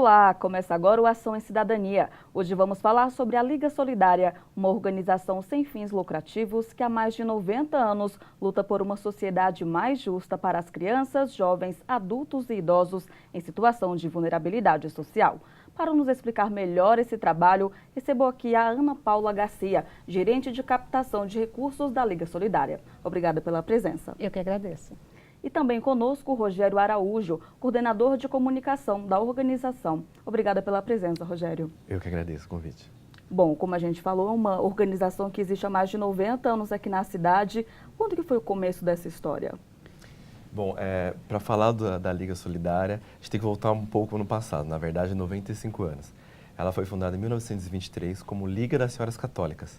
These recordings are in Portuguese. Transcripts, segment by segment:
Olá, começa agora o Ação em Cidadania. Hoje vamos falar sobre a Liga Solidária, uma organização sem fins lucrativos que há mais de 90 anos luta por uma sociedade mais justa para as crianças, jovens, adultos e idosos em situação de vulnerabilidade social. Para nos explicar melhor esse trabalho, recebo aqui a Ana Paula Garcia, gerente de captação de recursos da Liga Solidária. Obrigada pela presença. Eu que agradeço. E também conosco o Rogério Araújo, coordenador de comunicação da organização. Obrigada pela presença, Rogério. Eu que agradeço o convite. Bom, como a gente falou, é uma organização que existe há mais de 90 anos aqui na cidade. Quando que foi o começo dessa história? Bom, para falar da Liga Solidária, a gente tem que voltar um pouco no passado, na verdade 95 anos. Ela foi fundada em 1923 como Liga das Senhoras Católicas.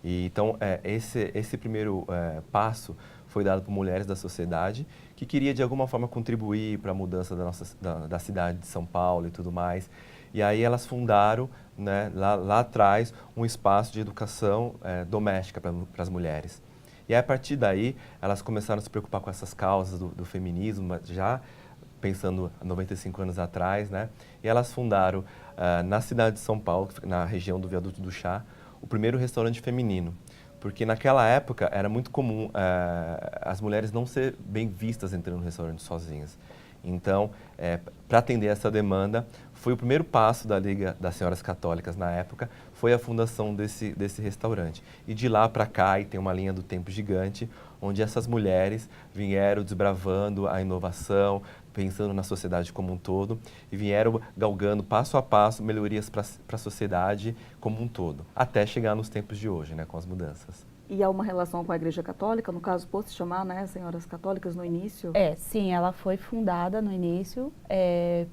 E, então, esse primeiro passo foi dado por mulheres da sociedade que queria, de alguma forma, contribuir para a mudança da cidade de São Paulo e tudo mais. E aí elas fundaram, né, lá atrás, um espaço de educação doméstica para as mulheres. E aí, a partir daí, elas começaram a se preocupar com essas causas do feminismo, já pensando 95 anos atrás, né? E elas fundaram, na cidade de São Paulo, na região do Viaduto do Chá, o primeiro restaurante feminino, porque naquela época era muito comum as mulheres não ser bem vistas entrando no restaurante sozinhas. Então, para atender essa demanda, foi o primeiro passo da Liga das Senhoras Católicas na época, foi a fundação desse restaurante. E de lá para cá, e tem uma linha do tempo gigante, onde essas mulheres vieram desbravando a inovação, pensando na sociedade como um todo, e vieram galgando passo a passo melhorias para a sociedade como um todo, até chegar nos tempos de hoje, né, com as mudanças. E há uma relação com a Igreja Católica, no caso, pôde se chamar, né, Senhoras Católicas no início? Sim, ela foi fundada no início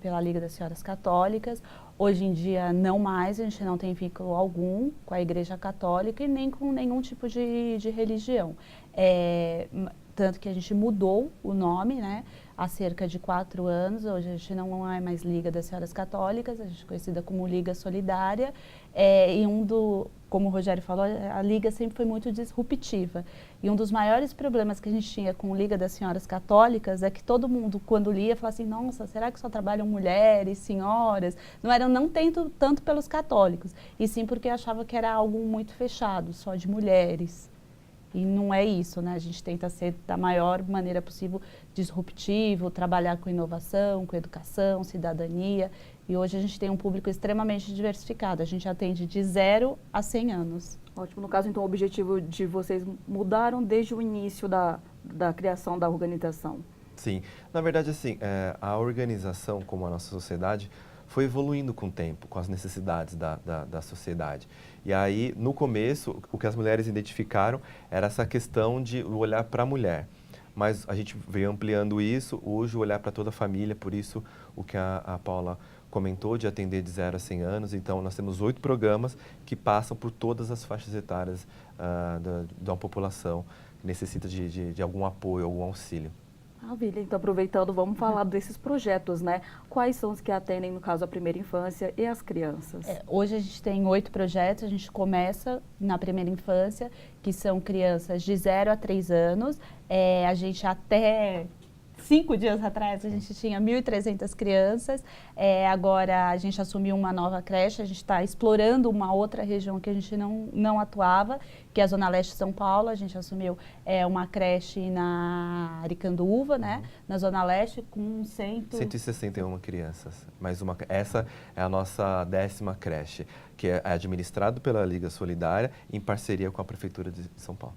pela Liga das Senhoras Católicas. Hoje em dia não mais, a gente não tem vínculo algum com a Igreja Católica e nem com nenhum tipo de religião. Tanto que a gente mudou o nome, né, há cerca de 4 anos. Hoje a gente não é mais Liga das Senhoras Católicas, a gente é conhecida como Liga Solidária. Como o Rogério falou, a Liga sempre foi muito disruptiva. E um dos maiores problemas que a gente tinha com a Liga das Senhoras Católicas é que todo mundo, quando lia, falava assim, nossa, será que só trabalham mulheres, senhoras? Não tanto pelos católicos, e sim porque achava que era algo muito fechado, só de mulheres. E não é isso, né? A gente tenta ser da maior maneira possível disruptivo, trabalhar com inovação, com educação, cidadania. E hoje a gente tem um público extremamente diversificado. A gente atende de 0 a 100 anos. Ótimo. No caso, então, o objetivo de vocês mudaram desde o início da criação da organização? Sim. Na verdade, assim, a organização, como a nossa sociedade, foi evoluindo com o tempo, com as necessidades da sociedade. E aí, no começo, o que as mulheres identificaram era essa questão de olhar para a mulher. Mas a gente veio ampliando isso, hoje o olhar para toda a família, por isso o que a Paula comentou de atender de 0 a 100 anos. Então, nós temos 8 programas que passam por todas as faixas etárias da população que necessita de algum apoio, algum auxílio. Maravilha. Então, aproveitando, vamos falar desses projetos, né? Quais são os que atendem, no caso, a primeira infância e as crianças? Hoje a gente tem 8 projetos, a gente começa na primeira infância, que são crianças de 0 a 3 anos. A gente até 5 dias atrás a gente tinha 1.300 crianças, agora a gente assumiu uma nova creche, a gente está explorando uma outra região que a gente não atuava, que é a Zona Leste de São Paulo. A gente assumiu uma creche na Aricanduva, né, na Zona Leste, com 161 crianças. Essa é a nossa 10ª creche, que é administrado pela Liga Solidária em parceria com a Prefeitura de São Paulo.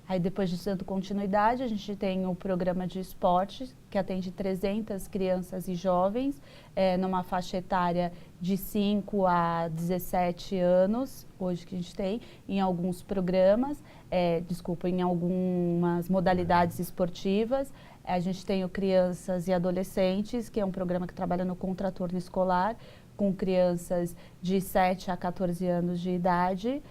Aí, depois de dando continuidade, a gente tem o programa de esporte, que atende 300 crianças e jovens, numa faixa etária de 5 a 17 anos, hoje que a gente tem, em alguns programas, em algumas modalidades esportivas. A gente tem o Crianças e Adolescentes, que é um programa que trabalha no contraturno escolar, com crianças de 7 a 14 anos de idade.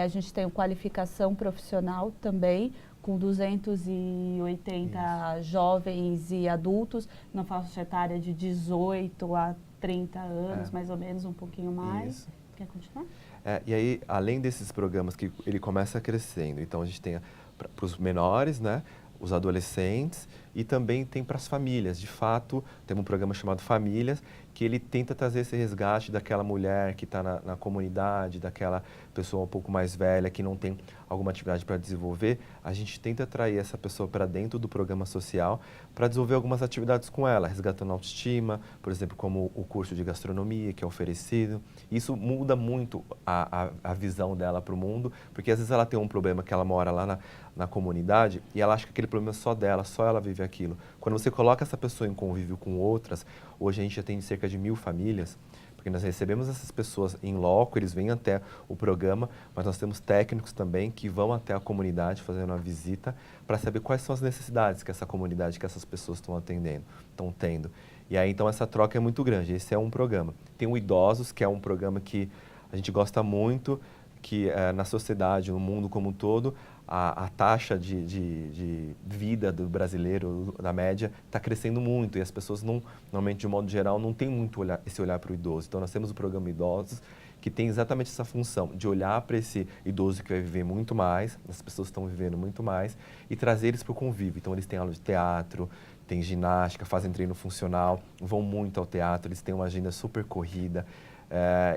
A gente tem o Qualificação Profissional também, com 280 jovens e adultos, na faixa etária de 18 a 30 anos, mais ou menos, um pouquinho mais. Isso. Quer continuar? E aí, além desses programas que ele começa crescendo, então a gente tem para os menores, né, os adolescentes e também tem para as famílias. De fato, tem um programa chamado Famílias, que ele tenta trazer esse resgate daquela mulher que está na comunidade, daquela pessoa um pouco mais velha que não tem alguma atividade para desenvolver. A gente tenta atrair essa pessoa para dentro do programa social para desenvolver algumas atividades com ela, resgatando a autoestima, por exemplo, como o curso de gastronomia que é oferecido. Isso muda muito a visão dela para o mundo, porque às vezes ela tem um problema que ela mora lá na comunidade e ela acha que aquele problema é só dela, só ela vive aquilo. Quando você coloca essa pessoa em convívio com outras, hoje a gente já tem cerca de 1000 famílias, porque nós recebemos essas pessoas em loco, eles vêm até o programa, mas nós temos técnicos também que vão até a comunidade fazendo uma visita para saber quais são as necessidades que essa comunidade, que essas pessoas estão atendendo, estão tendo. E aí, então, essa troca é muito grande. Esse é um programa. Tem o Idosos, que é um programa que a gente gosta muito, que na sociedade, no mundo como um todo, a taxa de vida do brasileiro, da média, está crescendo muito e as pessoas, normalmente, de modo geral, não têm muito esse olhar para o idoso. Então, nós temos o programa Idosos, que tem exatamente essa função de olhar para esse idoso que vai viver muito mais, as pessoas estão vivendo muito mais, e trazer eles para o convívio. Então, eles têm aula de teatro, tem ginástica, fazem treino funcional, vão muito ao teatro, eles têm uma agenda super corrida.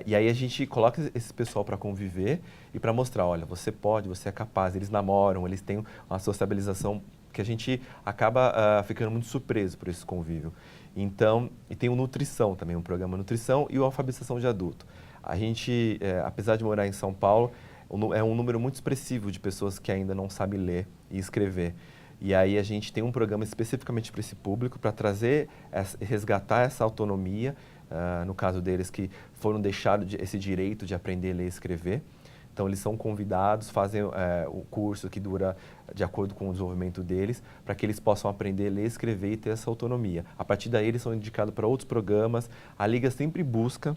E aí a gente coloca esse pessoal para conviver e para mostrar, olha, você pode, você é capaz, eles namoram, eles têm uma sociabilização que a gente acaba ficando muito surpreso por esse convívio. Então, e tem o Nutrição também, um programa Nutrição e o Alfabetização de Adulto. A gente, apesar de morar em São Paulo, é um número muito expressivo de pessoas que ainda não sabem ler e escrever. E aí a gente tem um programa especificamente para esse público, para resgatar essa autonomia, no caso deles que foram deixados esse direito de aprender a ler e escrever. Então, eles são convidados, fazem o curso que dura de acordo com o desenvolvimento deles, para que eles possam aprender a ler, escrever e ter essa autonomia. A partir daí, eles são indicados para outros programas. A Liga sempre busca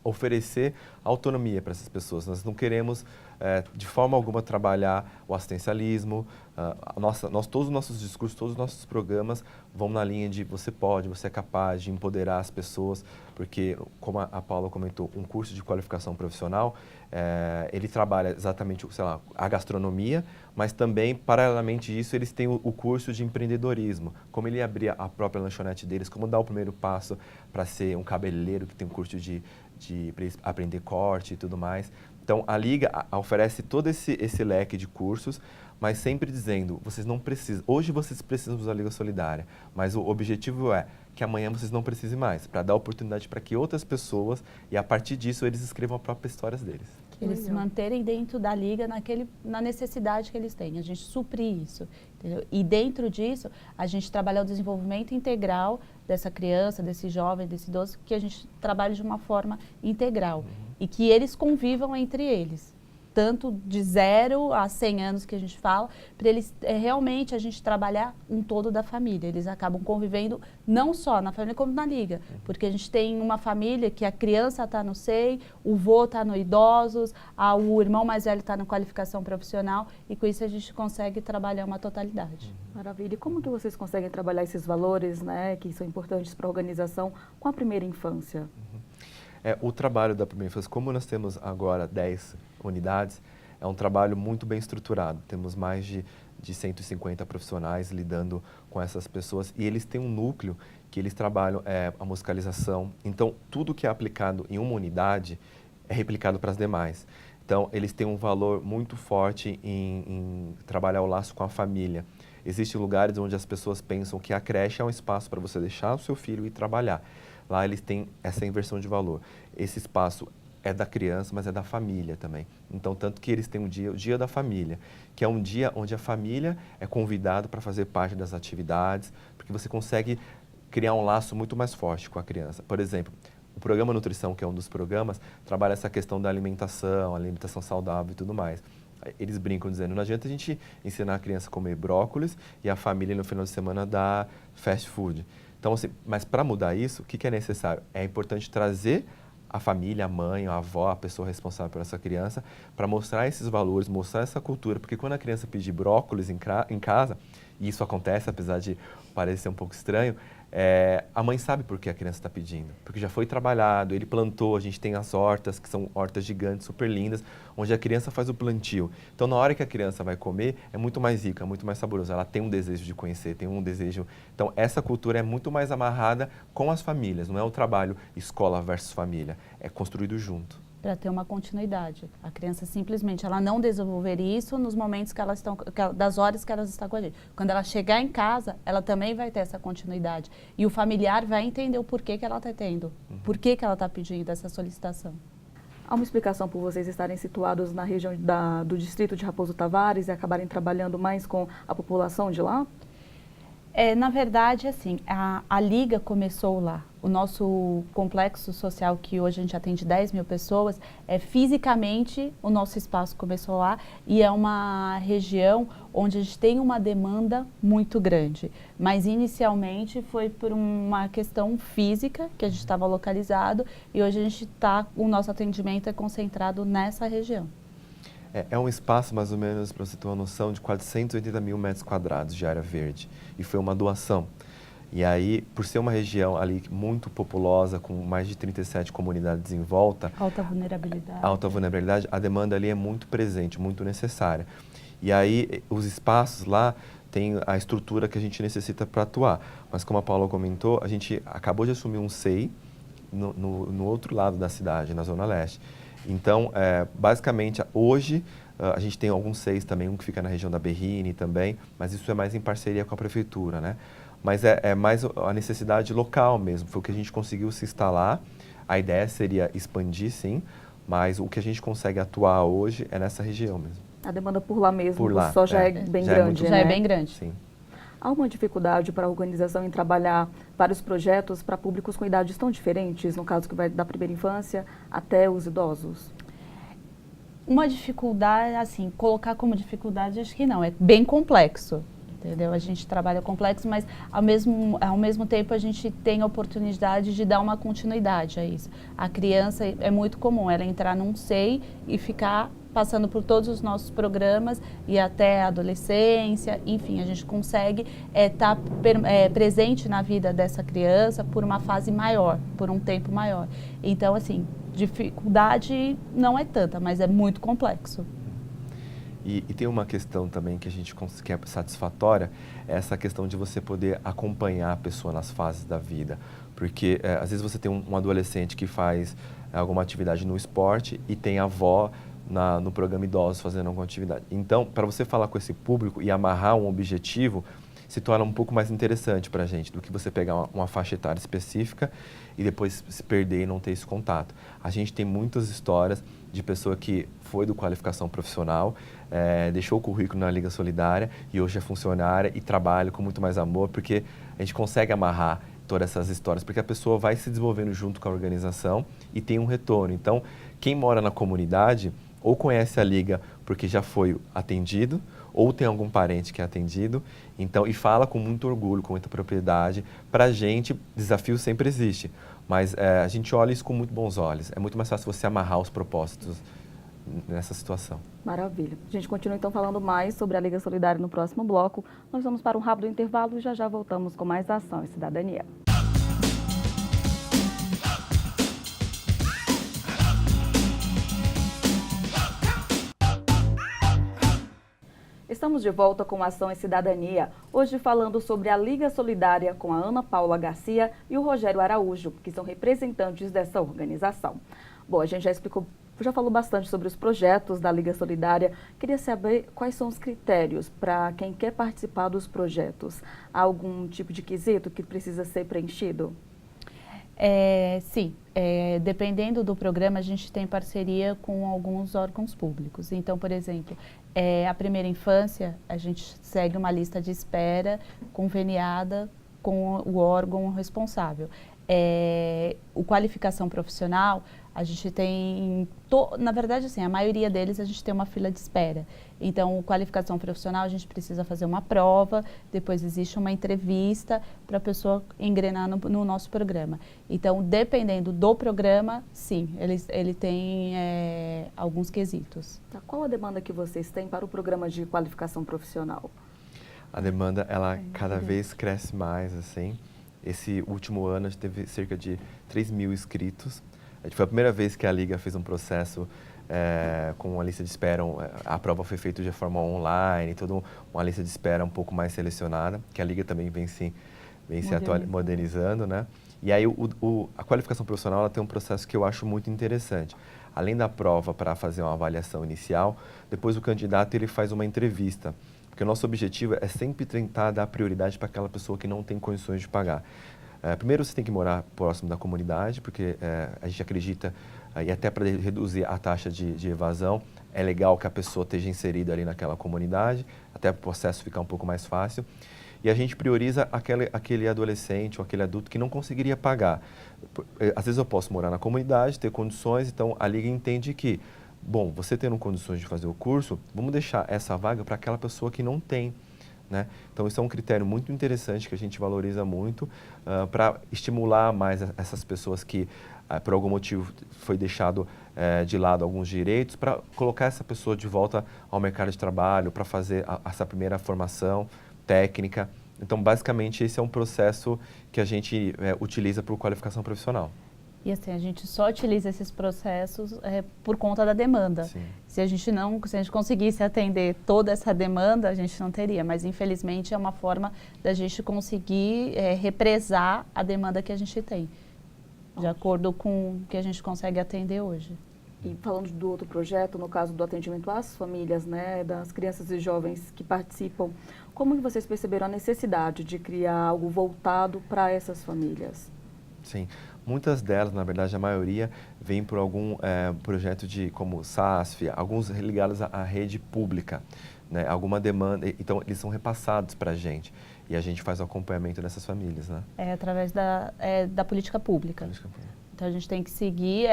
oferecer autonomia para essas pessoas. Nós não queremos, de forma alguma, trabalhar o assistencialismo. Todos os nossos discursos, todos os nossos programas vão na linha de você pode, você é capaz de empoderar as pessoas, porque, como a Paula comentou, um curso de qualificação profissional, ele trabalha exatamente, sei lá, a gastronomia, mas também, paralelamente a isso, eles têm o curso de empreendedorismo, como ele abrir a própria lanchonete deles, como dar o primeiro passo para ser um cabeleireiro que tem um curso de aprender corte e tudo mais. Então, a Liga oferece todo esse leque de cursos, mas sempre dizendo, vocês não precisam, hoje vocês precisam usar a Liga Solidária, mas o objetivo é que amanhã vocês não precisem mais, para dar oportunidade para que outras pessoas, e a partir disso, eles escrevam as próprias histórias deles. Eles se manterem dentro da Liga na necessidade que eles têm, a gente suprir isso, entendeu? E dentro disso, a gente trabalha o desenvolvimento integral dessa criança, desse jovem, desse idoso, que a gente trabalha de uma forma integral e que eles convivam entre eles. Tanto de 0 a 100 anos que a gente fala, para eles realmente a gente trabalhar um todo da família. Eles acabam convivendo não só na família como na Liga, porque a gente tem uma família que a criança está no SEI, o vô está no Idosos, o irmão mais velho está na qualificação profissional e com isso a gente consegue trabalhar uma totalidade. Maravilha. E como que vocês conseguem trabalhar esses valores, né, que são importantes para a organização com a primeira infância? O trabalho da primeira infância, como nós temos agora 10 unidades, é um trabalho muito bem estruturado. Temos mais de 150 profissionais lidando com essas pessoas e eles têm um núcleo que eles trabalham a musicalização. Então, tudo que é aplicado em uma unidade é replicado para as demais. Então, eles têm um valor muito forte em trabalhar o laço com a família. Existem lugares onde as pessoas pensam que a creche é um espaço para você deixar o seu filho e trabalhar. Lá eles têm essa inversão de valor. Esse espaço é da criança, mas é da família também. Então, tanto que eles têm o dia da família, que é um dia onde a família é convidada para fazer parte das atividades, porque você consegue criar um laço muito mais forte com a criança. Por exemplo, o programa Nutrição, que é um dos programas, trabalha essa questão da alimentação saudável e tudo mais. Eles brincam dizendo, não adianta a gente ensinar a criança a comer brócolis e a família no final de semana dar fast food. Então, assim, mas para mudar isso, o que é necessário? É importante trazer a família, a mãe, a avó, a pessoa responsável por essa criança, para mostrar esses valores, mostrar essa cultura. Porque quando a criança pedir brócolis em casa, e isso acontece, apesar de parecer um pouco estranho, a mãe sabe por que a criança está pedindo, porque já foi trabalhado, ele plantou, a gente tem as hortas, que são hortas gigantes, super lindas, onde a criança faz o plantio. Então, na hora que a criança vai comer, é muito mais rica, é muito mais saboroso, ela tem um desejo de conhecer, tem um desejo... Então, essa cultura é muito mais amarrada com as famílias, não é o trabalho escola versus família, é construído junto. Para ter uma continuidade. A criança simplesmente, ela não desenvolver isso nos momentos que elas estão, das horas que elas estão com a gente. Quando ela chegar em casa, ela também vai ter essa continuidade. E o familiar vai entender o porquê que ela está tendo, por que ela está pedindo essa solicitação. Há uma explicação por vocês estarem situados na região do distrito de Raposo Tavares e acabarem trabalhando mais com a população de lá? Na verdade, assim, a Liga começou lá. O nosso complexo social, que hoje a gente atende 10 mil pessoas, fisicamente o nosso espaço começou lá e é uma região onde a gente tem uma demanda muito grande. Mas inicialmente foi por uma questão física que a gente estava localizado e hoje a gente o nosso atendimento é concentrado nessa região. É um espaço, mais ou menos, para você ter uma noção, de 480 mil metros quadrados de área verde. E foi uma doação. E aí, por ser uma região ali muito populosa, com mais de 37 comunidades em volta... Alta vulnerabilidade. Alta vulnerabilidade, a demanda ali é muito presente, muito necessária. E aí, os espaços lá têm a estrutura que a gente necessita para atuar. Mas como a Paula comentou, a gente acabou de assumir um SEI no outro lado da cidade, na Zona Leste. Então, basicamente, hoje, a gente tem alguns SEIs também, um que fica na região da Berrini também, mas isso é mais em parceria com a prefeitura, né? Mas é mais a necessidade local mesmo, foi o que a gente conseguiu se instalar. A ideia seria expandir, sim, mas o que a gente consegue atuar hoje é nessa região mesmo. A demanda por lá mesmo, por lá, só já é bem grande, né? Já é bem grande. Sim. Há uma dificuldade para a organização em trabalhar vários projetos para públicos com idades tão diferentes, no caso que vai da primeira infância até os idosos? Uma dificuldade, assim, colocar como dificuldade, acho que não, é bem complexo, entendeu? A gente trabalha complexo, mas ao mesmo tempo a gente tem a oportunidade de dar uma continuidade a isso. A criança, é muito comum ela entrar num SEI e ficar passando por todos os nossos programas e até a adolescência, enfim, a gente consegue estar presente na vida dessa criança por uma fase maior, por um tempo maior. Então, assim, dificuldade não é tanta, mas é muito complexo. E tem uma questão também que a gente que é satisfatória, é essa questão de você poder acompanhar a pessoa nas fases da vida. Porque às vezes você tem um adolescente que faz alguma atividade no esporte e tem a avó no programa Idosos fazendo alguma atividade. Então, para você falar com esse público e amarrar um objetivo, se torna um pouco mais interessante para a gente do que você pegar uma faixa etária específica e depois se perder e não ter esse contato. A gente tem muitas histórias de pessoa que foi do qualificação profissional, deixou o currículo na Liga Solidária e hoje é funcionária e trabalha com muito mais amor, porque a gente consegue amarrar todas essas histórias, porque a pessoa vai se desenvolvendo junto com a organização e tem um retorno. Então, quem mora na comunidade ou conhece a Liga porque já foi atendido, ou tem algum parente que é atendido, então, e fala com muito orgulho, com muita propriedade. Para a gente, desafio sempre existe, mas a gente olha isso com muito bons olhos. É muito mais fácil você amarrar os propósitos nessa situação. Maravilha. A gente continua então falando mais sobre a Liga Solidária no próximo bloco. Nós vamos para um rápido intervalo e já voltamos com mais Ação e Cidadania. Estamos de volta com Ação e Cidadania, hoje falando sobre a Liga Solidária com a Ana Paula Garcia e o Rogério Araújo, que são representantes dessa organização. Bom, a gente já falou bastante sobre os projetos da Liga Solidária. Queria saber quais são os critérios para quem quer participar dos projetos. Há algum tipo de quesito que precisa ser preenchido? Sim, dependendo do programa, a gente tem parceria com alguns órgãos públicos. Então, por exemplo, a primeira infância, a gente segue uma lista de espera conveniada com o órgão responsável. O qualificação profissional, a gente tem, na verdade, assim, a maioria deles a gente tem uma fila de espera. Então, qualificação profissional, a gente precisa fazer uma prova, depois existe uma entrevista para a pessoa engrenar no nosso programa. Então, dependendo do programa, sim, ele tem alguns quesitos. Tá. Qual a demanda que vocês têm para o programa de qualificação profissional? A demanda, ela cada vez cresce mais, assim. Esse último ano a gente teve cerca de 3 mil inscritos. Foi a primeira vez que a Liga fez um processo com uma lista de espera. A prova foi feita de forma online, toda uma lista de espera um pouco mais selecionada, que a Liga também vem se modernizando, né? E aí a qualificação profissional ela tem um processo que eu acho muito interessante. Além da prova para fazer uma avaliação inicial, depois o candidato ele faz uma entrevista. Porque o nosso objetivo é sempre tentar dar prioridade para aquela pessoa que não tem condições de pagar. Primeiro, você tem que morar próximo da comunidade, porque a gente acredita, e até para reduzir a taxa de evasão, é legal que a pessoa esteja inserida ali naquela comunidade, até para o processo ficar um pouco mais fácil. E a gente prioriza aquele adolescente ou aquele adulto que não conseguiria pagar. Às vezes eu posso morar na comunidade, ter condições, então a Liga entende que, bom, você tendo condições de fazer o curso, vamos deixar essa vaga para aquela pessoa que não tem, né? Então, isso é um critério muito interessante que a gente valoriza muito para estimular mais essas pessoas que, por algum motivo, foi deixado de lado alguns direitos, para colocar essa pessoa de volta ao mercado de trabalho, para fazer essa primeira formação técnica. Então, basicamente, esse é um processo que a gente utiliza por qualificação profissional. E assim, a gente só utiliza esses processos por conta da demanda. Sim. Se a gente conseguisse atender toda essa demanda, a gente não teria. Mas, infelizmente, é uma forma da gente conseguir represar a demanda que a gente tem, de acordo com o que a gente consegue atender hoje. E falando do outro projeto, no caso do atendimento às famílias, né, das crianças e jovens que participam, como que vocês perceberam a necessidade de criar algo voltado para essas famílias? Sim, muitas delas, na verdade, a maioria, vem por algum projeto como SASF, alguns ligados à rede pública, né, alguma demanda, então eles são repassados para a gente e a gente faz o acompanhamento dessas famílias, né? Através da política pública. Política pública. Então, a gente tem que seguir,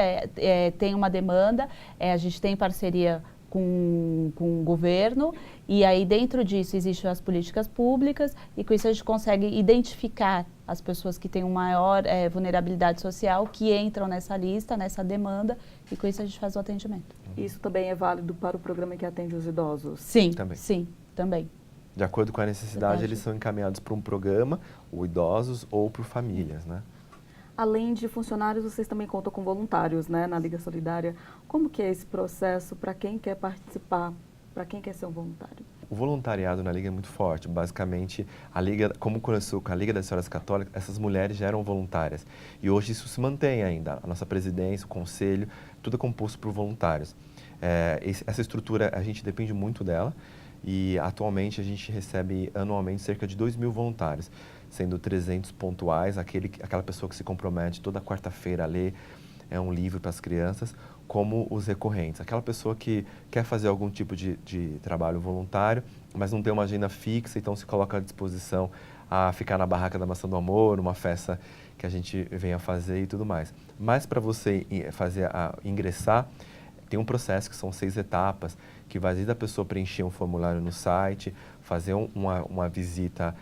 tem uma demanda, a gente tem parceria com o governo e aí dentro disso existem as políticas públicas e com isso a gente consegue identificar as pessoas que têm uma maior vulnerabilidade social que entram nessa lista, nessa demanda e com isso a gente faz o atendimento. Isso também é válido para o programa que atende os idosos? Sim, também. Sim, também. De acordo com a necessidade, eles são encaminhados para um programa, ou idosos, ou por famílias, né? Além de funcionários, vocês também contam com voluntários, né, na Liga Solidária. Como que é esse processo para quem quer participar, para quem quer ser um voluntário? O voluntariado na Liga é muito forte. Basicamente, a Liga, como começou com a Liga das Senhoras Católicas, essas mulheres já eram voluntárias. E hoje isso se mantém ainda. A nossa presidência, o conselho, tudo é composto por voluntários. Essa estrutura, a gente depende muito dela. E atualmente a gente recebe anualmente cerca de 2 mil voluntários, sendo 300 pontuais, aquela pessoa que se compromete toda quarta-feira a ler um livro para as crianças, como os recorrentes. Aquela pessoa que quer fazer algum tipo de trabalho voluntário, mas não tem uma agenda fixa, então se coloca à disposição a ficar na Barraca da Maçã do Amor, uma festa que a gente venha fazer e tudo mais. Mas para você ingressar, tem um processo que são 6 etapas, que vai desde a pessoa preencher um formulário no site, fazer uma visita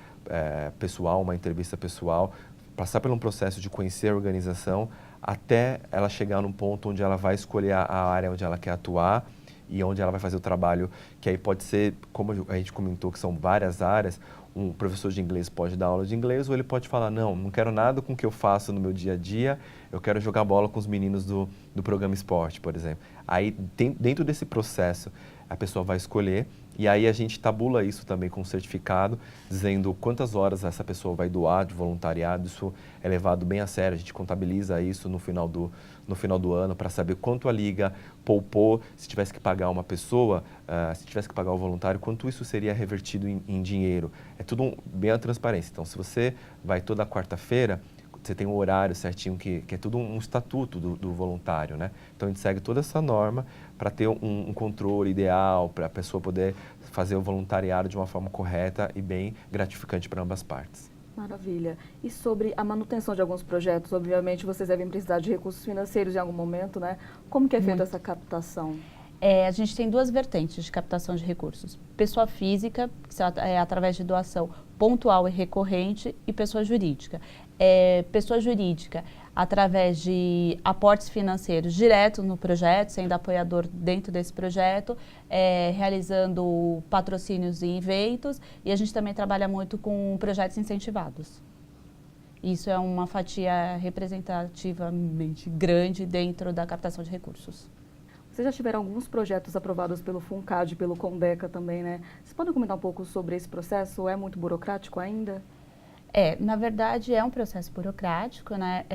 pessoal, uma entrevista pessoal, passar por um processo de conhecer a organização, até ela chegar num ponto onde ela vai escolher a área onde ela quer atuar e onde ela vai fazer o trabalho, que aí pode ser, como a gente comentou, que são várias áreas. Um professor de inglês pode dar aula de inglês ou ele pode falar, não quero nada com o que eu faço no meu dia a dia, eu quero jogar bola com os meninos do programa esporte, por exemplo. Aí, dentro desse processo, a pessoa vai escolher e aí a gente tabula isso também com um certificado, dizendo quantas horas essa pessoa vai doar de voluntariado. Isso é levado bem a sério, a gente contabiliza isso no final do ano para saber quanto a Liga poupou, se tivesse que pagar uma pessoa, se tivesse que pagar o voluntário, quanto isso seria revertido em dinheiro. É tudo bem a transparência. Então, se você vai toda quarta-feira, você tem um horário certinho, que é tudo um estatuto do voluntário, né? Então, a gente segue toda essa norma para ter um controle ideal, para a pessoa poder fazer o voluntariado de uma forma correta e bem gratificante para ambas partes. Maravilha. E sobre a manutenção de alguns projetos, obviamente vocês devem precisar de recursos financeiros em algum momento, né? Como que é feita essa captação? A gente tem 2 vertentes de captação de recursos. Pessoa física, que é através de doação pontual e recorrente, e pessoa jurídica. Pessoa jurídica, através de aportes financeiros direto no projeto, sendo apoiador dentro desse projeto, realizando patrocínios e eventos, e a gente também trabalha muito com projetos incentivados. Isso é uma fatia representativamente grande dentro da captação de recursos. Vocês já tiveram alguns projetos aprovados pelo FUNCAD, pelo CONDECA também, né? Vocês podem comentar um pouco sobre esse processo? É muito burocrático ainda? Na verdade, é um processo burocrático, né?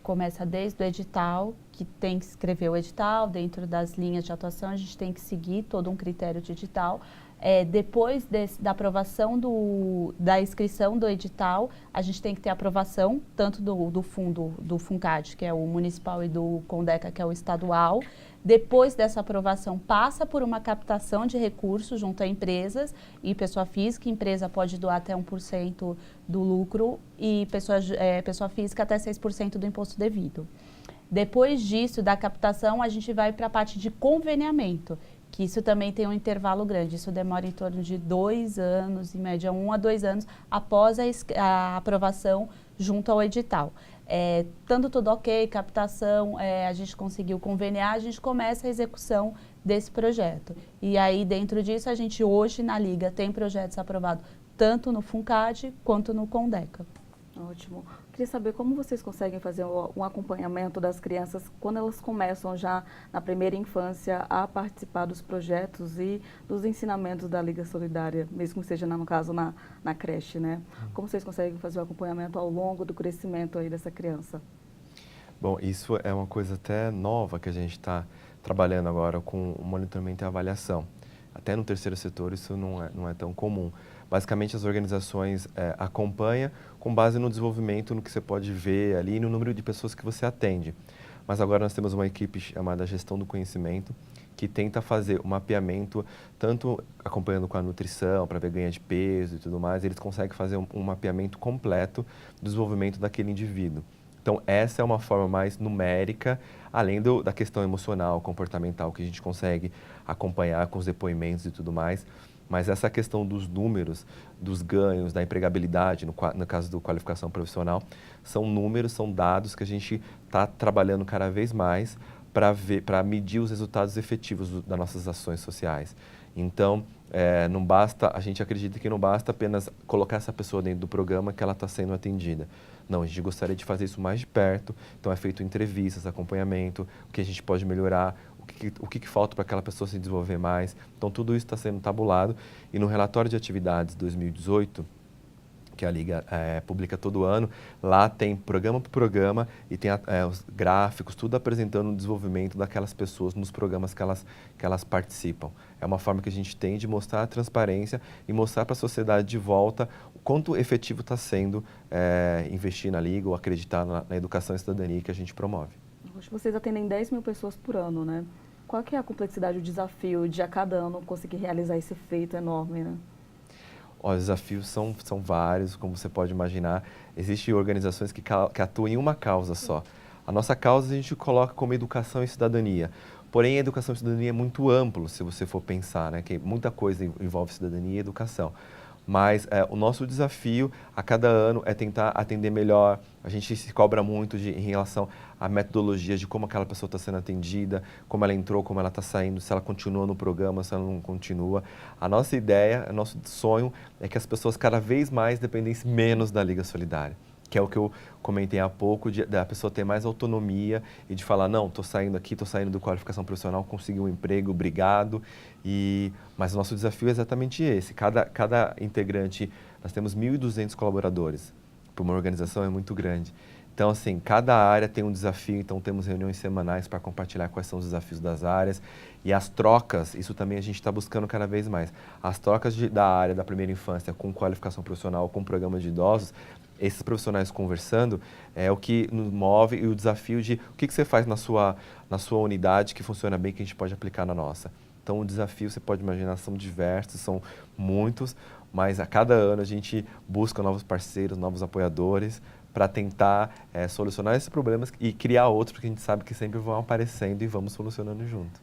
Começa desde o edital, que tem que escrever o edital, dentro das linhas de atuação, a gente tem que seguir todo um critério de edital. Depois da aprovação da inscrição do edital, a gente tem que ter aprovação tanto do fundo, do FUNCAD, que é o municipal, e do CONDECA, que é o estadual. Depois dessa aprovação, passa por uma captação de recursos junto a empresas e pessoa física. Empresa pode doar até 1% do lucro e pessoa física até 6% do imposto devido. Depois disso, da captação, a gente vai para a parte de conveniamento, que isso também tem um intervalo grande. Isso demora em torno de 2 anos, em média 1 a 2 anos, após a aprovação junto ao edital. Estando tudo ok, captação, a gente conseguiu conveniar, a gente começa a execução desse projeto. E aí, dentro disso, a gente hoje na Liga tem projetos aprovados tanto no FUNCAD quanto no CONDECA. Ótimo. Queria saber como vocês conseguem fazer um acompanhamento das crianças quando elas começam já na primeira infância a participar dos projetos e dos ensinamentos da Liga Solidária, mesmo que seja, no caso, na creche, né? Como vocês conseguem fazer o acompanhamento ao longo do crescimento aí dessa criança? Bom, isso é uma coisa até nova que a gente está trabalhando agora com o monitoramento e avaliação. Até no terceiro setor isso não é tão comum. Basicamente, as organizações acompanham com base no desenvolvimento, no que você pode ver ali e no número de pessoas que você atende. Mas agora nós temos uma equipe chamada Gestão do Conhecimento, que tenta fazer o mapeamento, tanto acompanhando com a nutrição, para ver ganho de peso e tudo mais, eles conseguem fazer um mapeamento completo do desenvolvimento daquele indivíduo. Então, essa é uma forma mais numérica, além da questão emocional, comportamental, que a gente consegue acompanhar com os depoimentos e tudo mais. Mas essa questão dos números, dos ganhos, da empregabilidade, no caso do qualificação profissional, são números, são dados que a gente está trabalhando cada vez mais para medir os resultados efetivos das nossas ações sociais. Então, não basta, a gente acredita que não basta apenas colocar essa pessoa dentro do programa que ela está sendo atendida. Não, a gente gostaria de fazer isso mais de perto, então é feito entrevistas, acompanhamento, o que a gente pode melhorar, o que falta para aquela pessoa se desenvolver mais. Então, tudo isso está sendo tabulado e no relatório de atividades 2018, que a Liga publica todo ano, lá tem programa por programa e tem os gráficos, tudo apresentando o desenvolvimento daquelas pessoas nos programas que elas participam. É uma forma que a gente tem de mostrar a transparência e mostrar para a sociedade de volta o quanto efetivo está sendo investir na Liga ou acreditar na educação e cidadania que a gente promove. Vocês atendem 10 mil pessoas por ano, né? Qual que é a complexidade, o desafio de a cada ano conseguir realizar esse feito enorme, né? Os desafios são vários, como você pode imaginar. Existem organizações que atuam em uma causa só. A nossa causa a gente coloca como educação e cidadania. Porém, a educação e cidadania é muito amplo, se você for pensar, né? Que muita coisa envolve cidadania e educação. Mas o nosso desafio a cada ano é tentar atender melhor. A gente se cobra muito em relação à metodologia de como aquela pessoa está sendo atendida, como ela entrou, como ela está saindo, se ela continua no programa, se ela não continua. A nossa ideia, o nosso sonho é que as pessoas cada vez mais dependessem menos da Liga Solidária, que é o que eu comentei há pouco, da pessoa ter mais autonomia e de falar, não, estou saindo aqui, estou saindo do qualificação profissional, consegui um emprego, obrigado. Mas o nosso desafio é exatamente esse. Cada integrante, nós temos 1.200 colaboradores, para uma organização é muito grande. Então, assim, cada área tem um desafio, então temos reuniões semanais para compartilhar quais são os desafios das áreas. E as trocas, isso também a gente está buscando cada vez mais. As trocas da área da primeira infância com qualificação profissional, com programa de idosos, esses profissionais conversando é o que nos move e o desafio de o que você faz na sua unidade que funciona bem, que a gente pode aplicar na nossa. Então, o desafio, você pode imaginar, são diversos, são muitos, mas a cada ano a gente busca novos parceiros, novos apoiadores para tentar solucionar esses problemas e criar outros, porque a gente sabe que sempre vão aparecendo e vamos solucionando junto.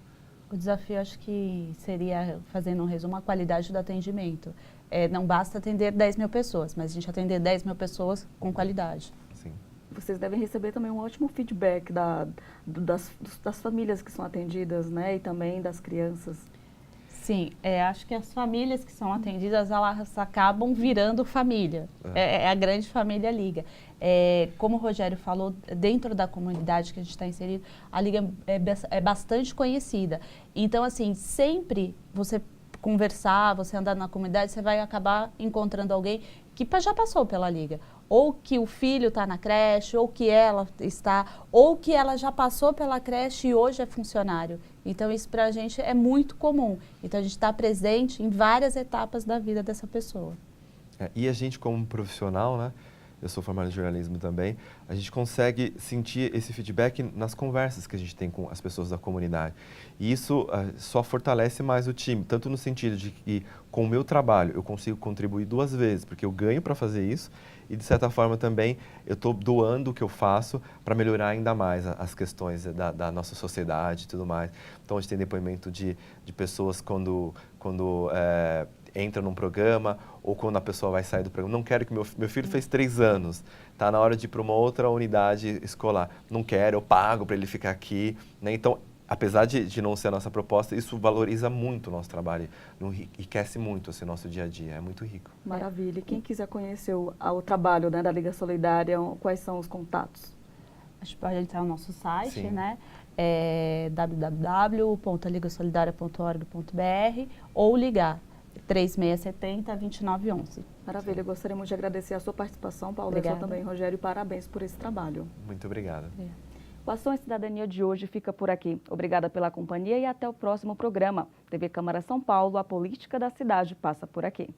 O desafio, acho que seria, fazendo um resumo, a qualidade do atendimento. Não basta atender 10 mil pessoas, mas a gente atender 10 mil pessoas com qualidade. Sim. Vocês devem receber também um ótimo feedback das famílias que são atendidas, né? E também das crianças. Sim, acho que as famílias que são atendidas, elas acabam virando família. É a grande família Liga. Como o Rogério falou, dentro da comunidade que a gente está inserido, a Liga é bastante conhecida. Então, assim, sempre você conversar, você andar na comunidade, você vai acabar encontrando alguém que já passou pela Liga. Ou que o filho está na creche, ou que ela está, ou que ela já passou pela creche e hoje é funcionário. Então, isso para a gente é muito comum. Então, a gente está presente em várias etapas da vida dessa pessoa. E a gente, como profissional, né? Eu sou formado em jornalismo também, a gente consegue sentir esse feedback nas conversas que a gente tem com as pessoas da comunidade. E isso só fortalece mais o time, tanto no sentido de que, com o meu trabalho, eu consigo contribuir 2 vezes, porque eu ganho para fazer isso, e de certa forma também eu estou doando o que eu faço para melhorar ainda mais as questões da nossa sociedade e tudo mais. Então, a gente tem depoimento de pessoas quando entra num programa ou quando a pessoa vai sair do programa. Não quero que meu filho fez 3 anos, está na hora de ir para uma outra unidade escolar. Não quero, eu pago para ele ficar aqui. Né? Então, apesar de não ser a nossa proposta, isso valoriza muito o nosso trabalho, enriquece muito assim, o nosso dia a dia, é muito rico. Maravilha. E quem quiser conhecer o trabalho, né, da Liga Solidária, quais são os contatos? A gente pode entrar no nosso site, Sim. né? www.ligasolidaria.org.br ou ligar 3670-2911. Maravilha, gostaríamos de agradecer a sua participação, Paula, e a sua também, Rogério, e parabéns por esse trabalho. Muito obrigado. O Ação e Cidadania de hoje fica por aqui. Obrigada pela companhia e até o próximo programa. TV Câmara São Paulo, a política da cidade passa por aqui.